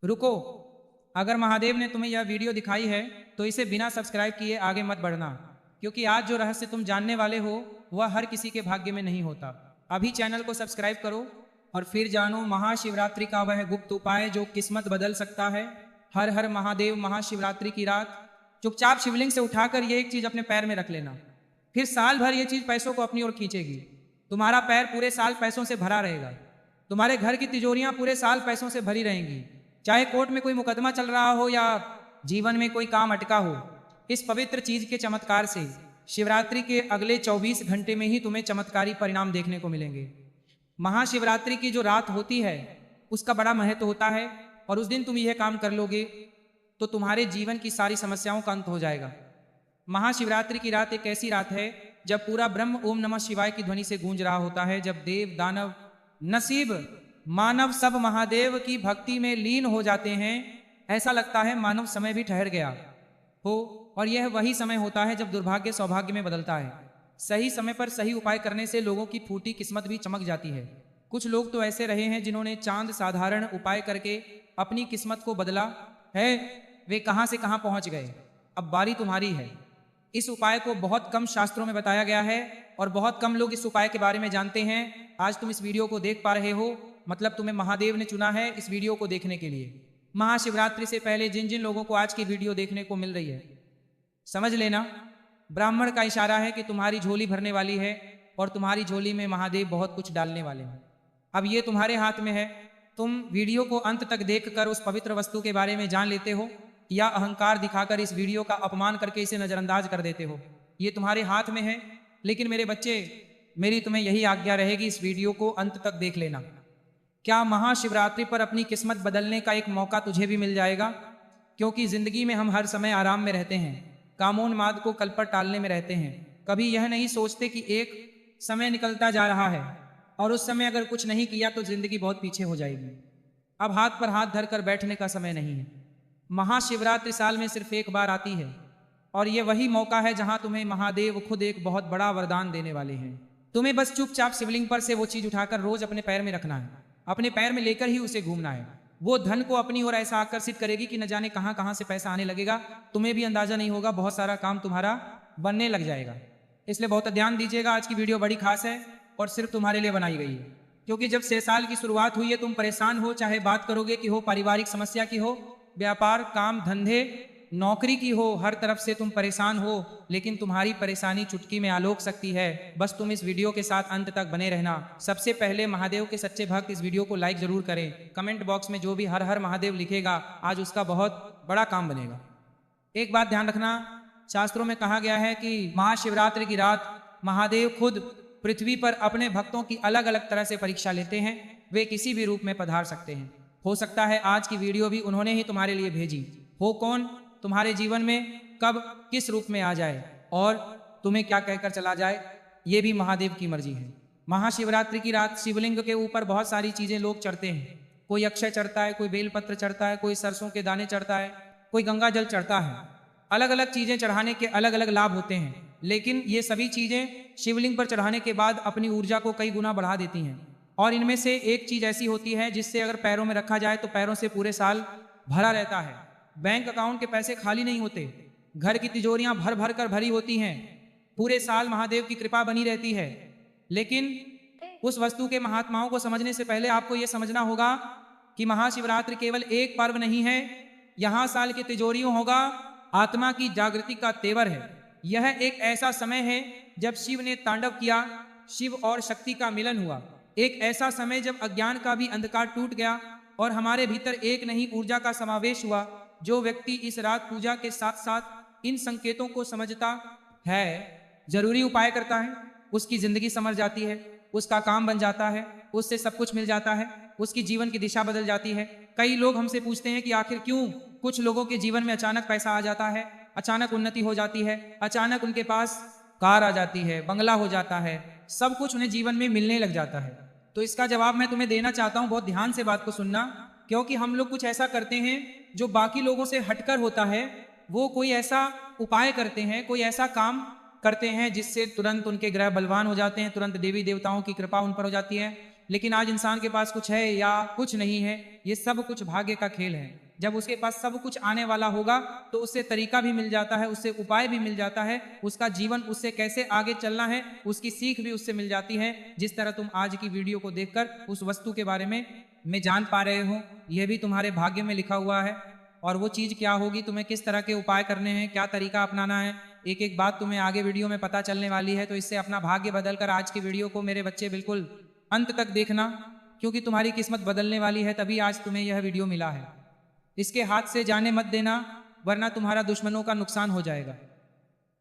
रुको, अगर महादेव ने तुम्हें यह वीडियो दिखाई है तो इसे बिना सब्सक्राइब किए आगे मत बढ़ना, क्योंकि आज जो रहस्य तुम जानने वाले हो वह हर किसी के भाग्य में नहीं होता। अभी चैनल को सब्सक्राइब करो और फिर जानो महाशिवरात्रि का वह गुप्त उपाय जो किस्मत बदल सकता है। हर हर महादेव। महाशिवरात्रि की रात चुपचाप शिवलिंग से उठाकर ये एक चीज अपने पैर में रख लेना, फिर साल भर ये चीज पैसों को अपनी ओर खींचेगी। तुम्हारा पैर पूरे साल पैसों से भरा रहेगा। तुम्हारे घर की तिजोरियां पूरे साल पैसों से भरी रहेंगी, चाहे कोर्ट में कोई मुकदमा चल रहा हो या जीवन में कोई काम अटका हो। इस पवित्र चीज के चमत्कार से शिवरात्रि के अगले 24 घंटे में ही तुम्हें चमत्कारी परिणाम देखने को मिलेंगे। महाशिवरात्रि की जो रात होती है उसका बड़ा महत्व होता है, और उस दिन तुम यह काम कर लोगे तो तुम्हारे जीवन की सारी समस्याओं का अंत हो जाएगा। महाशिवरात्रि की रात एक ऐसी रात है जब पूरा ब्रह्म ओम नमः शिवाय की ध्वनि से गूंज रहा होता है, जब देव दानव नसीब मानव सब महादेव की भक्ति में लीन हो जाते हैं। ऐसा लगता है मानव समय भी ठहर गया हो, और यह वही समय होता है जब दुर्भाग्य सौभाग्य में बदलता है। सही समय पर सही उपाय करने से लोगों की फूटी किस्मत भी चमक जाती है। कुछ लोग तो ऐसे रहे हैं जिन्होंने चांद साधारण उपाय करके अपनी किस्मत को बदला है। वे कहां से कहां पहुंच गए। अब बारी तुम्हारी है। इस उपाय को बहुत कम शास्त्रों में बताया गया है और बहुत कम लोग इस उपाय के बारे में जानते हैं। आज तुम इस वीडियो को देख पा रहे हो, मतलब तुम्हें महादेव ने चुना है इस वीडियो को देखने के लिए। महाशिवरात्रि से पहले जिन जिन लोगों को आज की वीडियो देखने को मिल रही है, समझ लेना ब्राह्मण का इशारा है कि तुम्हारी झोली भरने वाली है और तुम्हारी झोली में महादेव बहुत कुछ डालने वाले हैं। अब ये तुम्हारे हाथ में है। तुम वीडियो को अंत तक देखकर उस पवित्र वस्तु के बारे में जान लेते हो या अहंकार दिखाकर इस वीडियो का अपमान करके इसे नजरअंदाज कर देते हो। ये तुम्हारे हाथ में है। लेकिन मेरे बच्चे, मेरी तुम्हें यही आज्ञा रहेगी, इस वीडियो को अंत तक देख लेना। क्या महाशिवरात्रि पर अपनी किस्मत बदलने का एक मौका तुझे भी मिल जाएगा? क्योंकि जिंदगी में हम हर समय आराम में रहते हैं, कामोन्माद को कल पर टालने में रहते हैं। कभी यह नहीं सोचते कि एक समय निकलता जा रहा है और उस समय अगर कुछ नहीं किया तो जिंदगी बहुत पीछे हो जाएगी। अब हाथ पर हाथ धरकर बैठने का समय नहीं है। महाशिवरात्रि साल में सिर्फ एक बार आती है, और ये वही मौका है जहां तुम्हें महादेव खुद एक बहुत बड़ा वरदान देने वाले हैं। तुम्हें बस चुपचाप शिवलिंग पर से वो चीज उठाकर रोज अपने पैर में रखना है, अपने पैर में लेकर ही उसे घूमना है। वो धन को अपनी ओर ऐसा आकर्षित करेगी कि न जाने कहां कहां से पैसा आने लगेगा, तुम्हें भी अंदाजा नहीं होगा। बहुत सारा काम तुम्हारा बनने लग जाएगा। इसलिए बहुत ध्यान दीजिएगा। आज की वीडियो बड़ी खास है और सिर्फ तुम्हारे लिए बनाई गई है, क्योंकि जब से साल की शुरुआत हुई है तुम परेशान हो, चाहे बात करोगे की हो, पारिवारिक समस्या की हो, व्यापार काम धंधे नौकरी की हो, हर तरफ से तुम परेशान हो। लेकिन तुम्हारी परेशानी चुटकी में आलोक सकती है। बस तुम इस वीडियो के साथ अंत तक बने रहना। सबसे पहले महादेव के सच्चे भक्त इस वीडियो को लाइक जरूर करें। कमेंट बॉक्स में जो भी हर हर महादेव लिखेगा आज उसका बहुत बड़ा काम बनेगा। एक बात ध्यान रखना, शास्त्रों में कहा गया है कि महाशिवरात्रि की रात महादेव खुद पृथ्वी पर अपने भक्तों की अलग अलग तरह से परीक्षा लेते हैं। वे किसी भी रूप में पधार सकते हैं। हो सकता है आज की वीडियो भी उन्होंने ही तुम्हारे लिए भेजी हो। कौन तुम्हारे जीवन में कब किस रूप में आ जाए और तुम्हें क्या कहकर चला जाए, ये भी महादेव की मर्जी है। महाशिवरात्रि की रात शिवलिंग के ऊपर बहुत सारी चीजें लोग चढ़ते हैं। कोई अक्षय चढ़ता है, कोई बेलपत्र चढ़ता है, कोई सरसों के दाने चढ़ता है, कोई गंगा जल चढ़ता है। अलग अलग चीजें चढ़ाने के अलग अलग लाभ होते हैं, लेकिन ये सभी चीजें शिवलिंग पर चढ़ाने के बाद अपनी ऊर्जा को कई गुना बढ़ा देती हैं। और इनमें से एक चीज ऐसी होती है जिससे अगर पैरों में रखा जाए तो पैरों से पूरे साल भरा रहता है। बैंक अकाउंट के पैसे खाली नहीं होते, घर की तिजोरियां भर भर कर भरी होती हैं। पूरे साल महादेव की कृपा बनी रहती है। लेकिन उस वस्तु के महात्माओं को समझने से पहले आपको यह समझना होगा कि महाशिवरात्रि केवल एक पर्व नहीं है, यहां साल के तिजोरियों होगा आत्मा की जागृति का तेवर है। यह एक ऐसा समय है जब शिव ने तांडव किया, शिव और शक्ति का मिलन हुआ। एक ऐसा समय जब अज्ञान का भी अंधकार टूट गया और हमारे भीतर एक नई ऊर्जा का समावेश हुआ। जो व्यक्ति इस रात पूजा के साथ साथ इन संकेतों को समझता है, जरूरी उपाय करता है, उसकी जिंदगी संवर जाती है, उसका काम बन जाता है, उससे सब कुछ मिल जाता है, उसकी जीवन की दिशा बदल जाती है। कई लोग हमसे पूछते हैं कि आखिर क्यों कुछ लोगों के जीवन में अचानक पैसा आ जाता है, अचानक उन्नति हो जाती है, अचानक उनके पास कार आ जाती है, बंगला हो जाता है, सब कुछ उन्हें जीवन में मिलने लग जाता है। तो इसका जवाब मैं तुम्हें देना चाहता हूं। बहुत ध्यान से बात को सुनना, क्योंकि हम लोग कुछ ऐसा करते हैं जो बाकी लोगों से हटकर होता है। वो कोई ऐसा उपाय करते हैं, कोई ऐसा काम करते हैं जिससे तुरंत उनके ग्रह बलवान हो जाते हैं, तुरंत देवी देवताओं की कृपा उन पर हो जाती है, लेकिन आज इंसान के पास कुछ है या कुछ नहीं है, ये सब कुछ भाग्य का खेल है। जब उसके पास सब कुछ आने वाला होगा तो उससे तरीका भी मिल जाता है, उससे उपाय भी मिल जाता है, उसका जीवन उससे कैसे आगे चलना है उसकी सीख भी उससे मिल जाती है। जिस तरह तुम आज की वीडियो को देखकर उस वस्तु के बारे में जान पा रहे हो, यह भी तुम्हारे भाग्य में लिखा हुआ है। और वो चीज़ क्या होगी, तुम्हें किस तरह के उपाय करने हैं, क्या तरीका अपनाना है, एक एक बात तुम्हें आगे वीडियो में पता चलने वाली है। तो इससे अपना भाग्य बदलकर आज की वीडियो को मेरे बच्चे बिल्कुल अंत तक देखना, क्योंकि तुम्हारी किस्मत बदलने वाली है, तभी आज तुम्हें यह वीडियो मिला है। इसके हाथ से जाने मत देना, वरना तुम्हारा दुश्मनों का नुकसान हो जाएगा।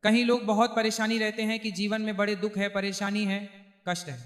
कहीं लोग बहुत परेशानी रहते हैं कि जीवन में बड़े दुख है, परेशानी है, कष्ट है,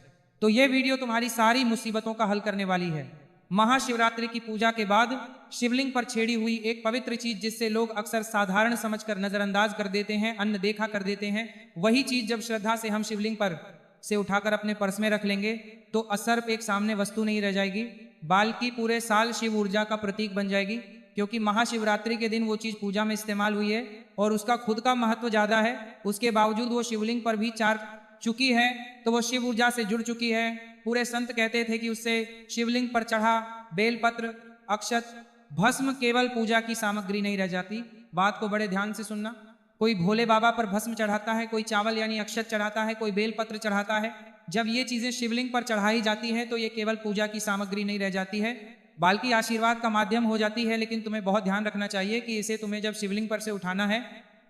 तो यह वीडियो तुम्हारी सारी मुसीबतों का हल करने वाली है। महाशिवरात्रि की पूजा के बाद शिवलिंग पर छेड़ी हुई एक पवित्र चीज, जिससे लोग अक्सर साधारण समझकर नजरअंदाज कर देते हैं, अनदेखा कर देते हैं, वही चीज जब श्रद्धा से हम शिवलिंग पर से उठाकर अपने पर्स में रख लेंगे तो असर्प एक सामने वस्तु नहीं रह जाएगी, बल्कि पूरे साल शिव ऊर्जा का प्रतीक बन जाएगी। क्योंकि महाशिवरात्रि के दिन वो चीज पूजा में इस्तेमाल हुई है और उसका खुद का महत्व ज्यादा है, उसके बावजूद वो शिवलिंग पर भी चार चुकी है, तो वो शिव ऊर्जा से जुड़ चुकी है। पूरे संत कहते थे कि उससे शिवलिंग पर चढ़ा बेलपत्र, अक्षत, भस्म केवल पूजा की सामग्री नहीं रह जाती। बात को बड़े ध्यान से सुनना। कोई भोले बाबा पर भस्म चढ़ाता है, कोई चावल यानी अक्षत चढ़ाता है, कोई बेलपत्र चढ़ाता है। जब ये चीजें शिवलिंग पर चढ़ाई जाती है तो ये केवल पूजा की सामग्री नहीं रह जाती है, बल्कि आशीर्वाद का माध्यम हो जाती है। लेकिन तुम्हें बहुत ध्यान रखना चाहिए कि इसे तुम्हें जब शिवलिंग पर से उठाना है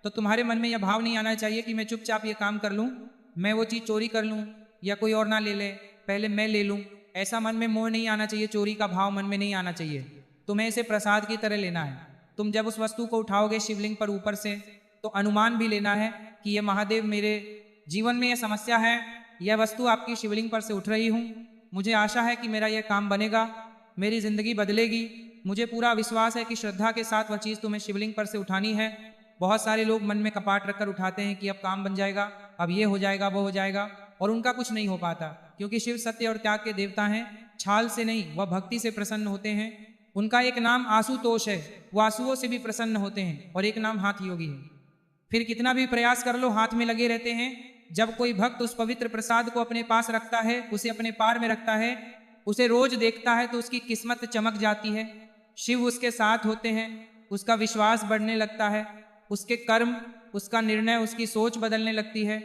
तो तुम्हारे मन में यह भाव नहीं आना चाहिए कि मैं चुपचाप ये काम कर लूँ, मैं वो चीज़ चोरी कर लूँ या कोई और ना ले ले, पहले मैं ले लूँ। ऐसा मन में मोह नहीं आना चाहिए, चोरी का भाव मन में नहीं आना चाहिए। तुम्हें इसे प्रसाद की तरह लेना है। तुम जब उस वस्तु को उठाओगे शिवलिंग पर ऊपर से, तो अनुमान भी लेना है कि ये महादेव, मेरे जीवन में यह समस्या है, यह वस्तु आपकी शिवलिंग पर से उठ रही हूँ, मुझे आशा है कि मेरा यह काम बनेगा, मेरी जिंदगी बदलेगी। मुझे पूरा विश्वास है कि श्रद्धा के साथ वह चीज़ तुम्हें शिवलिंग पर से उठानी है। बहुत सारे लोग मन में कपाट रखकर उठाते हैं कि अब काम बन जाएगा, अब ये हो जाएगा, वो हो जाएगा, और उनका कुछ नहीं हो पाता। क्योंकि शिव सत्य और त्याग के देवता हैं, छाल से नहीं, वह भक्ति से प्रसन्न होते हैं। उनका एक नाम आशुतोष है, वो आंसुओं से भी प्रसन्न होते हैं, और एक नाम हाथ योगी है। फिर कितना भी प्रयास कर लो, हाथ में लगे रहते हैं। जब कोई भक्त उस पवित्र प्रसाद को अपने पास रखता है, उसे अपने पार में रखता है, उसे रोज देखता है, तो उसकी किस्मत चमक जाती है। शिव उसके साथ होते हैं, उसका विश्वास बढ़ने लगता है, उसके कर्म, उसका निर्णय, उसकी सोच बदलने लगती है,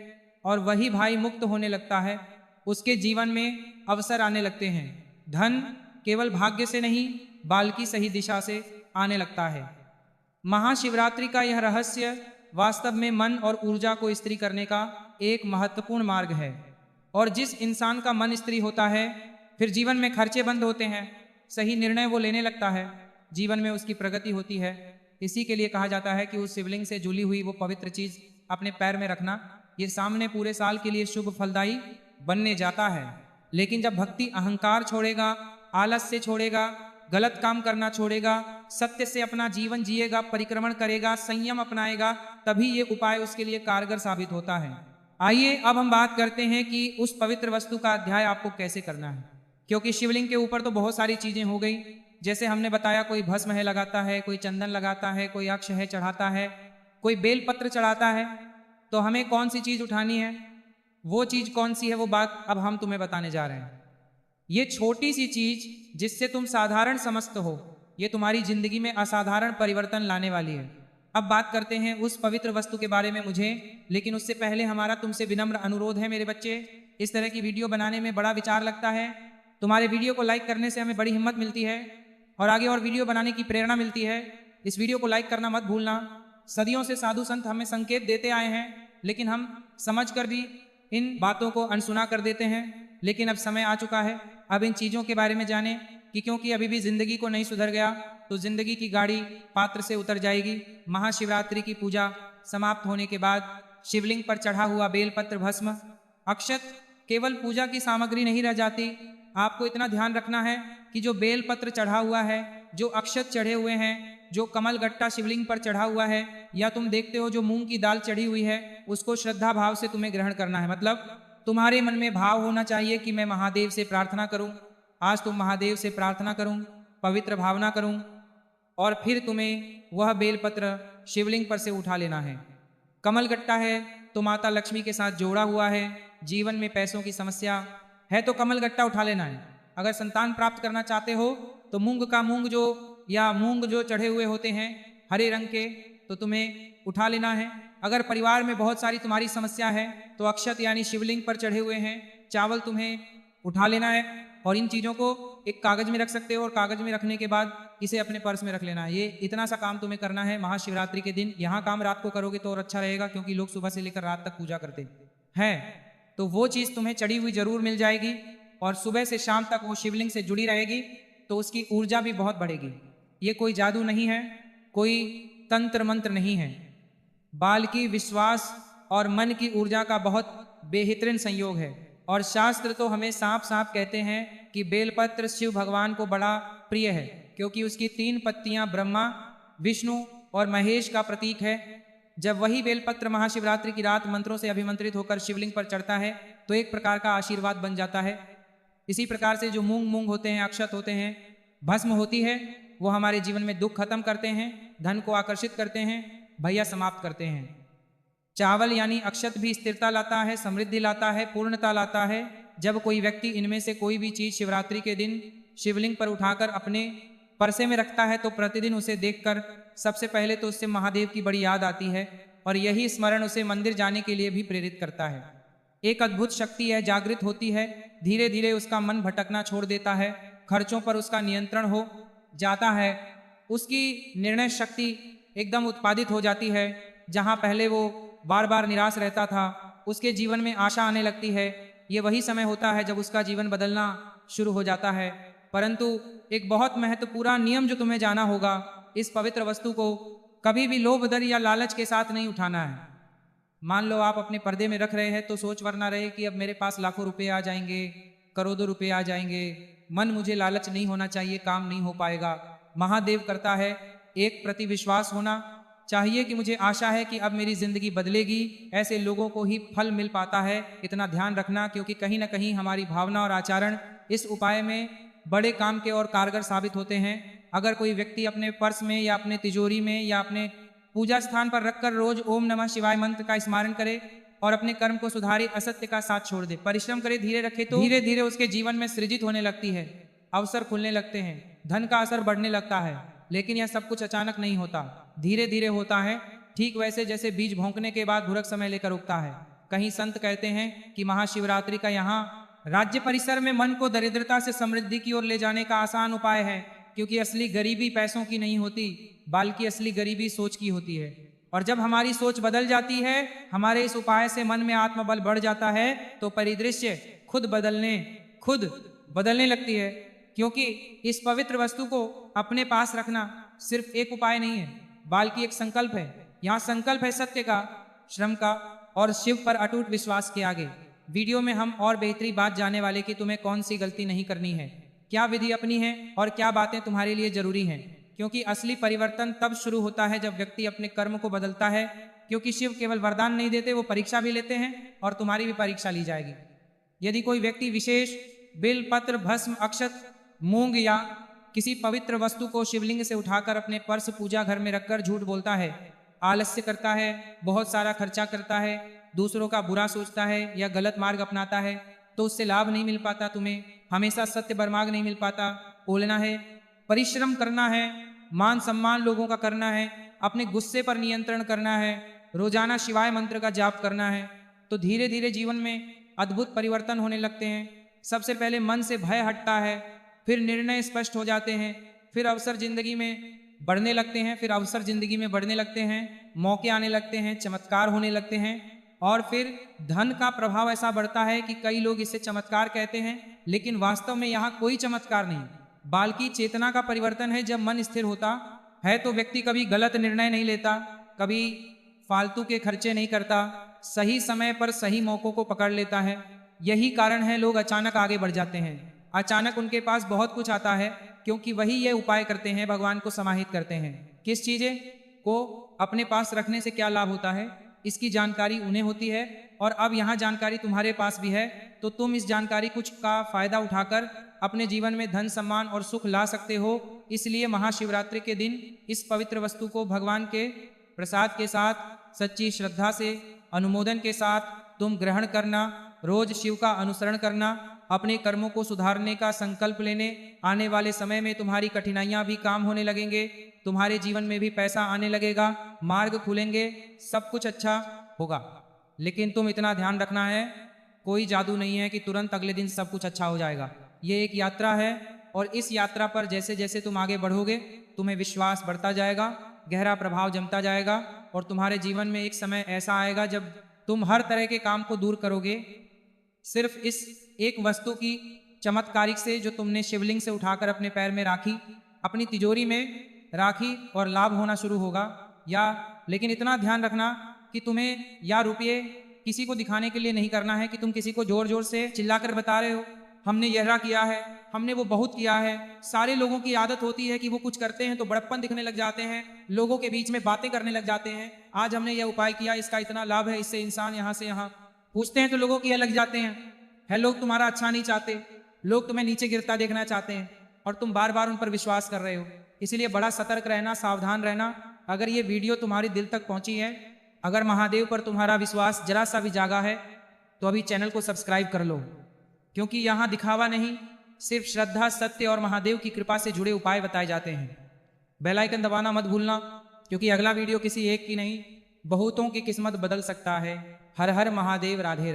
और वही भाई मुक्त होने लगता है। उसके जीवन में अवसर आने लगते हैं। धन केवल भाग्य से नहीं, बल्कि सही दिशा से आने लगता है। महाशिवरात्रि का यह रहस्य वास्तव में मन और ऊर्जा को स्त्री करने का एक महत्वपूर्ण मार्ग है। और जिस इंसान का मन स्त्री होता है, फिर जीवन में खर्चे बंद होते हैं, सही निर्णय वो लेने लगता है, जीवन में उसकी प्रगति होती है। इसी के लिए कहा जाता है कि उस शिवलिंग से जुली हुई वो पवित्र चीज अपने पैर में रखना, ये सामने पूरे साल के लिए शुभ फलदायी बनने जाता है। लेकिन जब भक्ति अहंकार छोड़ेगा, आलस से छोड़ेगा, गलत काम करना छोड़ेगा, सत्य से अपना जीवन जिएगा, परिक्रमण करेगा, संयम अपनाएगा, तभी ये उपाय उसके लिए कारगर साबित होता है। आइए अब हम बात करते हैं कि उस पवित्र वस्तु का अध्याय आपको कैसे करना है। क्योंकि शिवलिंग के ऊपर तो बहुत सारी चीजें हो गई, जैसे हमने बताया, कोई भस्म है लगाता है, कोई चंदन लगाता है, कोई अक्ष है चढ़ाता है, कोई बेलपत्र चढ़ाता है। तो हमें कौन सी चीज उठानी है, वो चीज कौन सी है, वो बात अब हम तुम्हें बताने जा रहे हैं। ये छोटी सी चीज जिससे तुम साधारण समझते हो, ये तुम्हारी जिंदगी में असाधारण परिवर्तन लाने वाली है। अब बात करते हैं उस पवित्र वस्तु के बारे में मुझे, लेकिन उससे पहले हमारा तुमसे विनम्र अनुरोध है मेरे बच्चे, इस तरह की वीडियो बनाने में बड़ा विचार लगता है। तुम्हारे वीडियो को लाइक करने से हमें बड़ी हिम्मत मिलती है और आगे और वीडियो बनाने की प्रेरणा मिलती है। इस वीडियो को लाइक करना मत भूलना। सदियों से साधु संत हमें संकेत देते आए हैं, लेकिन हम समझकर भी इन बातों को अनसुना कर देते हैं। लेकिन अब समय आ चुका है, अब इन चीज़ों के बारे में जानें कि क्योंकि अभी भी जिंदगी को नहीं सुधर गया तो जिंदगी की गाड़ी पात्र से उतर जाएगी। महाशिवरात्रि की पूजा समाप्त होने के बाद शिवलिंग पर चढ़ा हुआ बेलपत्र, भस्म, अक्षत केवल पूजा की सामग्री नहीं रह जाती। आपको इतना ध्यान रखना है कि जो बेलपत्र चढ़ा हुआ है, जो अक्षत चढ़े हुए हैं, जो कमल गट्टा शिवलिंग पर चढ़ा हुआ है, या तुम देखते हो जो मूंग की दाल चढ़ी हुई है, उसको श्रद्धा भाव से तुम्हें ग्रहण करना है। मतलब तुम्हारे मन में भाव होना चाहिए कि मैं महादेव से प्रार्थना करूं। आज तुम महादेव से प्रार्थना करूं, पवित्र भावना करूं, और फिर तुम्हें वह बेलपत्र शिवलिंग पर से उठा लेना है। कमल गट्टा है तो माता लक्ष्मी के साथ जोड़ा हुआ है। जीवन में पैसों की समस्या है तो कमल गट्टा उठा लेना है। अगर संतान प्राप्त करना चाहते हो तो मूंग जो चढ़े हुए होते हैं हरे रंग के, तो तुम्हें उठा लेना है। अगर परिवार में बहुत सारी तुम्हारी समस्या है तो अक्षत यानी शिवलिंग पर चढ़े हुए हैं चावल तुम्हें उठा लेना है और इन चीज़ों को एक कागज में रख सकते हो और कागज में रखने के बाद इसे अपने पर्स में रख लेना है। ये इतना सा काम तुम्हें करना है महाशिवरात्रि के दिन। यहाँ काम रात को करोगे तो और अच्छा रहेगा, क्योंकि लोग सुबह से लेकर रात तक पूजा करते हैं। तो वो चीज़ तुम्हें चढ़ी हुई जरूर मिल जाएगी और सुबह से शाम तक वो शिवलिंग से जुड़ी रहेगी, तो उसकी ऊर्जा भी बहुत बढ़ेगी। ये कोई जादू नहीं है, कोई तंत्र मंत्र नहीं है, बाल्की विश्वास और मन की ऊर्जा का बहुत बेहतरीन संयोग है। और शास्त्र तो हमें साफ साफ कहते हैं कि बेलपत्र शिव भगवान को बड़ा प्रिय है, क्योंकि उसकी 3 पत्तियां ब्रह्मा, विष्णु और महेश का प्रतीक है। जब वही बेलपत्र महाशिवरात्रि की रात मंत्रों से अभिमंत्रित होकर शिवलिंग पर चढ़ता है तो एक प्रकार का आशीर्वाद बन जाता है। इसी प्रकार से जो मूंग होते हैं, अक्षत होते हैं, भस्म होती है, वो हमारे जीवन में दुख खत्म करते हैं, धन को आकर्षित करते हैं, भैया समाप्त करते हैं। चावल यानी अक्षत भी स्थिरता लाता है, समृद्धि लाता है, पूर्णता लाता है। जब कोई व्यक्ति इनमें से कोई भी चीज शिवरात्रि के दिन शिवलिंग पर उठाकर अपने परसे में रखता है तो प्रतिदिन उसे देखकर सबसे पहले तो उससे महादेव की बड़ी याद आती है और यही स्मरण उसे मंदिर जाने के लिए भी प्रेरित करता है। एक अद्भुत शक्ति है, जागृत होती है, धीरे धीरे उसका मन भटकना छोड़ देता है, खर्चों पर उसका नियंत्रण हो जाता है, उसकी निर्णय शक्ति एकदम उत्पादित हो जाती है। जहां पहले वो बार बार निराश रहता था, उसके जीवन में आशा आने लगती है। ये वही समय होता है जब उसका जीवन बदलना शुरू हो जाता है। परंतु एक बहुत महत्वपूर्ण नियम जो तुम्हें जाना होगा, इस पवित्र वस्तु को कभी भी लोभ, डर या लालच के साथ नहीं उठाना है। मान लो आप अपने पर्दे में रख रहे हैं तो सोच वरना रहे कि अब मेरे पास लाखों रुपए आ जाएंगे, करोड़ों रुपए आ जाएंगे, मन मुझे लालच नहीं होना चाहिए, काम नहीं हो पाएगा। महादेव करता है एक प्रति विश्वास होना चाहिए कि मुझे आशा है कि अब मेरी जिंदगी बदलेगी। ऐसे लोगों को ही फल मिल पाता है, इतना ध्यान रखना, क्योंकि कहीं ना कहीं हमारी भावना और आचरण इस उपाय में बड़े काम के और कारगर साबित होते हैं। अगर कोई व्यक्ति अपने पर्स में या अपने तिजोरी में या अपने पूजा स्थान पर रखकर रोज ओम नमः शिवाय मंत्र का स्मरण करे और अपने कर्म को सुधारे, असत्य का साथ छोड़ दे, परिश्रम करे, धीरे रखे, तो धीरे धीरे उसके जीवन में सृजित होने लगती है, अवसर खुलने लगते हैं, धन का असर बढ़ने लगता है। लेकिन यह सब कुछ अचानक नहीं होता, धीरे धीरे होता है। ठीक वैसे जैसे बीज भोंकने के बाद भूरक समय लेकर उगता है। कहीं संत कहते हैं कि महाशिवरात्रि का यहाँ राज्य परिसर में मन को दरिद्रता से समृद्धि की ओर ले जाने का आसान उपाय है, क्योंकि असली गरीबी पैसों की नहीं होती, बल्कि असली गरीबी सोच की होती है। और जब हमारी सोच बदल जाती है, हमारे इस उपाय से मन में आत्मबल बढ़ जाता है, तो परिदृश्य खुद बदलने लगती है। क्योंकि इस पवित्र वस्तु को अपने पास रखना सिर्फ एक उपाय नहीं है, बल्कि एक संकल्प है। यहाँ संकल्प है सत्य का, श्रम का और शिव पर अटूट विश्वास के आगे। वीडियो में हम और बेहतरीन बात जानने वाले कि तुम्हें कौन सी गलती नहीं करनी है, क्या विधि अपनी है और क्या बातें तुम्हारे लिए जरूरी हैं। क्योंकि असली परिवर्तन तब शुरू होता है जब व्यक्ति अपने कर्म को बदलता है। क्योंकि शिव केवल वरदान नहीं देते, वो परीक्षा भी लेते हैं और तुम्हारी भी परीक्षा ली जाएगी। यदि कोई व्यक्ति विशेष बिल, पत्र, भस्म, अक्षत, मूंग या किसी पवित्र वस्तु को शिवलिंग से उठाकर अपने पर्स पूजा घर में रखकर झूठ बोलता है, आलस्य करता है, बहुत सारा खर्चा करता है, दूसरों का बुरा सोचता है या गलत मार्ग अपनाता है, तो उससे लाभ नहीं मिल पाता। तुम्हें हमेशा सत्य बरमार्ग नहीं मिल पाता। बोलना है, परिश्रम करना है, मान सम्मान लोगों का करना है, अपने गुस्से पर नियंत्रण करना है, रोजाना शिवाय मंत्र का जाप करना है, तो धीरे धीरे जीवन में अद्भुत परिवर्तन होने लगते हैं। सबसे पहले मन से भय हटता है, फिर निर्णय स्पष्ट हो जाते हैं, फिर अवसर जिंदगी में बढ़ने लगते हैं, मौके आने लगते हैं, चमत्कार होने लगते हैं। और फिर धन का प्रभाव ऐसा बढ़ता है कि कई लोग इसे चमत्कार कहते हैं, लेकिन वास्तव में यहाँ कोई चमत्कार नहीं, बल्कि चेतना का परिवर्तन है। जब मन स्थिर होता है तो व्यक्ति कभी गलत निर्णय नहीं लेता, कभी फालतू के खर्चे नहीं करता, सही समय पर सही मौकों को पकड़ लेता है। यही कारण है लोग अचानक आगे बढ़ जाते हैं, अचानक उनके पास बहुत कुछ आता है, क्योंकि वही ये उपाय करते हैं, भगवान को समाहित करते हैं। किस चीजें को अपने पास रखने से क्या लाभ होता है, इसकी जानकारी उन्हें होती है। और अब यहाँ जानकारी तुम्हारे पास भी है, तो तुम इस जानकारी कुछ का फायदा उठाकर अपने जीवन में धन, सम्मान और सुख ला सकते हो। इसलिए महाशिवरात्रि के दिन इस पवित्र वस्तु को भगवान के प्रसाद के साथ, सच्ची श्रद्धा से, अनुमोदन के साथ तुम ग्रहण करना, रोज शिव का अनुसरण करना, अपने कर्मों को सुधारने का संकल्प लेने। आने वाले समय में तुम्हारी कठिनाइयां भी काम होने लगेंगे, तुम्हारे जीवन में भी पैसा आने लगेगा, मार्ग खुलेंगे, सब कुछ अच्छा होगा। लेकिन तुम इतना ध्यान रखना है, कोई जादू नहीं है कि तुरंत अगले दिन सब कुछ अच्छा हो जाएगा। ये एक यात्रा है और इस यात्रा पर जैसे जैसे तुम आगे बढ़ोगे तुम्हें विश्वास बढ़ता जाएगा, गहरा प्रभाव जमता जाएगा और तुम्हारे जीवन में एक समय ऐसा आएगा जब तुम हर तरह के काम को दूर करोगे सिर्फ इस एक वस्तु की चमत्कारिक से जो तुमने शिवलिंग से उठाकर अपने पैर में राखी, अपनी तिजोरी में राखी, और लाभ होना शुरू होगा। लेकिन इतना ध्यान रखना कि तुम्हें या रुपये किसी को दिखाने के लिए नहीं करना है कि तुम किसी को जोर जोर से चिल्लाकर बता रहे हो हमने यह किया है, हमने वो बहुत किया है। सारे लोगों की आदत होती है कि वो कुछ करते हैं तो बड़प्पन दिखने लग जाते हैं, लोगों के बीच में बातें करने लग जाते हैं, आज हमने यह उपाय किया, इसका इतना लाभ है, इससे इंसान यहाँ से यहाँ पूछते हैं तो लोगों की यह लग जाते हैं। है लोग तुम्हारा अच्छा नहीं चाहते, लोग तुम्हें नीचे गिरता देखना चाहते हैं और तुम बार बार उन पर विश्वास कर रहे हो। इसलिए बड़ा सतर्क रहना, सावधान रहना। अगर ये वीडियो तुम्हारे दिल तक पहुंची है, अगर महादेव पर तुम्हारा विश्वास जरा सा भी जागा है तो अभी चैनल को सब्सक्राइब कर लो, क्योंकि यहाँ दिखावा नहीं, सिर्फ श्रद्धा, सत्य और महादेव की कृपा से जुड़े उपाय बताए जाते हैं। बेल आइकन दबाना मत भूलना, क्योंकि अगला वीडियो किसी एक की नहीं बहुतों की किस्मत बदल सकता है। हर हर महादेव, राधे राधे।